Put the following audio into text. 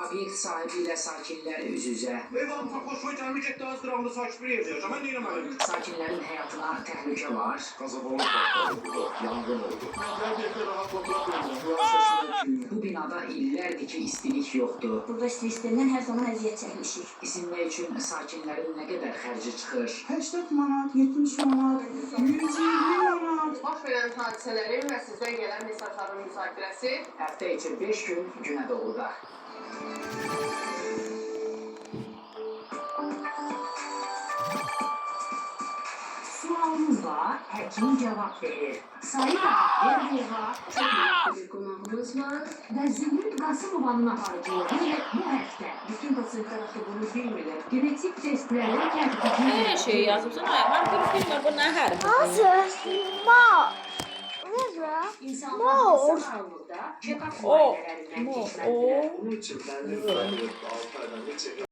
Obyekt sahibiyle sakinler üz-üzə. Eyvallah, xoşuma gəlməyəcək daha sıramda sakit bir evdə yaşam. Mən deyirəm. Sakinlərin həyatına təhlükə var. Kasabonun patladı, yangın oldu. Ben evde rahat oturamıyorum. Kulak sesini Bu binada illərdir ki, istilik yoxdur. Burada istilikdən hər zaman əziyyət çəkmişik. İsinmək üçün sakinlərin nə qədər xərci çıxır? 80 manat, 70 manat, 120 manat. Baş verən hadisələrin və sizdən gələn mesajların müzakirəsi Həftə içi 5 gün Günədoğuda. Sualınızla həkim cavab verir. Sayın Erdoğan Çox maraqlı bir qonağımız var. və Zümrüd Qasımovanın aparıcılığı bu həftə Bütün pasientlər axı bunu bilmirlər. genetik testləri tətbiq Her şey yazmışsın. Ay, ben bir film var. Bu ne her? İnsanlar sağlıqda check-up O, müayinələrindən o, keçməlidirlər. Bunun için ben de 6 aydan geçecek.